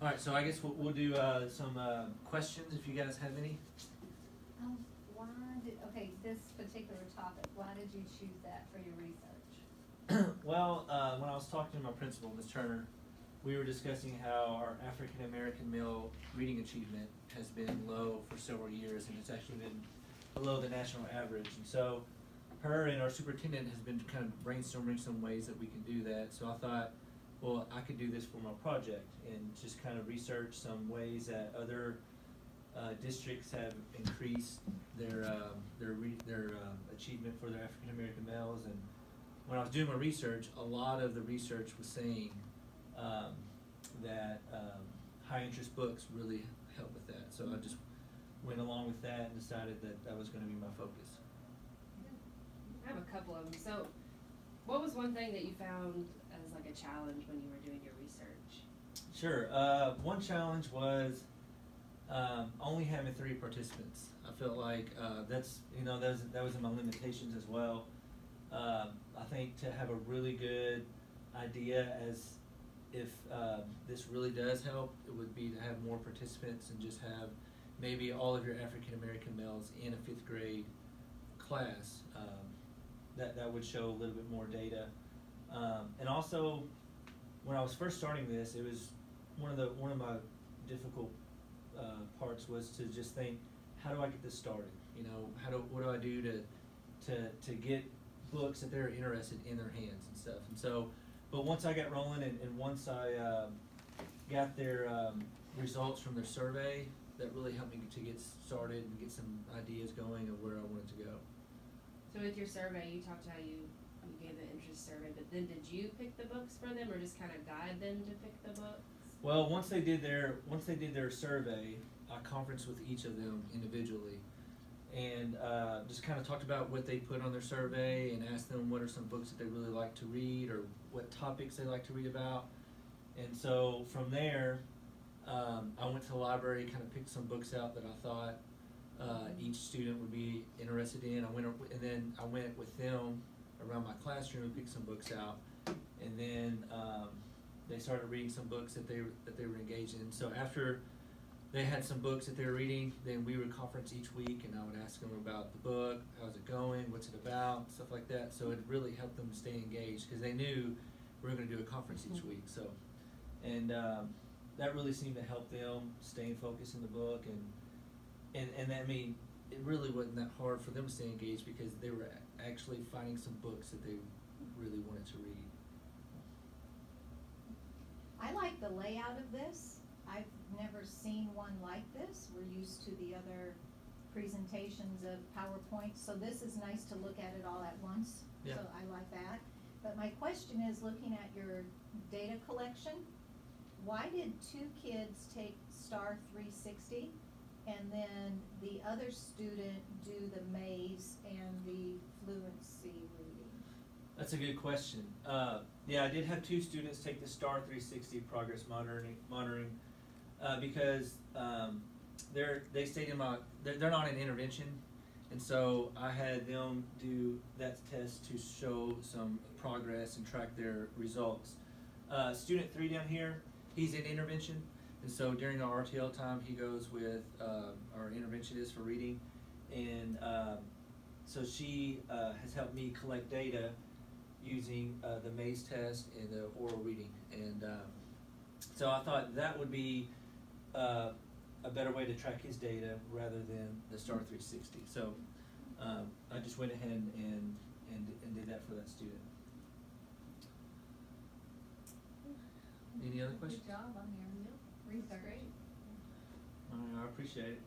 All right, so I guess we'll do some questions if you guys have any. Okay, this particular topic, why did you choose that for your research? Well, when I was talking to my principal, Ms. Turner, we were discussing how our African American male reading achievement has been low for several years, and it's actually been below the national average. And so, her and our superintendent has been kind of brainstorming some ways that we can do that. So I thought, well, I could do this for my project and just kind of research some ways that other districts have increased their achievement for their African American males. And when I was doing my research, a lot of the research was saying that high interest books really help with that. So I just went along with that and decided that that was going to be my focus. I have a couple of them. So, what was one thing that you found as like a challenge when you were doing your research? Sure. One challenge was only having 3 participants. I felt like that's that was in my limitations as well. I think to have a really good idea as if this really does help, it would be to have more participants and just have maybe all of your African American males in a 5th grade class. That would show a little bit more data. And also, when I was first starting this, it was one of my difficult parts was to just think, how do I get this started? You know, what do I do to get books that they're interested in their hands and stuff. And so, but once I got rolling and once I got their results from their survey, that really helped me to get started and get some ideas going of where I wanted to go. So with your survey, you talked how you gave the interest survey, but then did you pick the books for them, or just kind of guide them to pick the books? Well, once they did their survey, I conferenced with each of them individually, and just kind of talked about what they put on their survey and asked them what are some books that they really like to read or what topics they like to read about. And so from there, I went to the library, kind of picked some books out that I thought each student would be interested in. And then I went with them around my classroom and picked some books out, and then they started reading some books that they were engaged in. So after they had some books that they were reading, then we would conference each week, and I would ask them about the book, how's it going, what's it about, stuff like that. So it really helped them stay engaged because they knew we were going to do a conference each week. So, and that really seemed to help them stay focused in the book, and I mean, it really wasn't that hard for them to stay engaged because they were actually finding some books that they really wanted to read. I like the layout of this. I've never seen one like this. We're used to the other presentations of PowerPoint, so this is nice to look at it all at once. Yeah. So I like that. But my question is, looking at your data collection, why did 2 kids take STAR 360 and then the other student do the maze and the fluency reading? That's a good question. Yeah, I did have 2 students take the STAR 360 progress monitoring because they stayed in they're not in intervention, and so I had them do that test to show some progress and track their results. Student 3 down here, he's in intervention, and so during our RTL time, he goes with our interventionist for reading, and so she has helped me collect data using the maze test and the oral reading, and so I thought that would be a better way to track his data rather than the STAR 360. So I just went ahead and did that for that student. Any other questions? Good job on your research. Great. I appreciate it.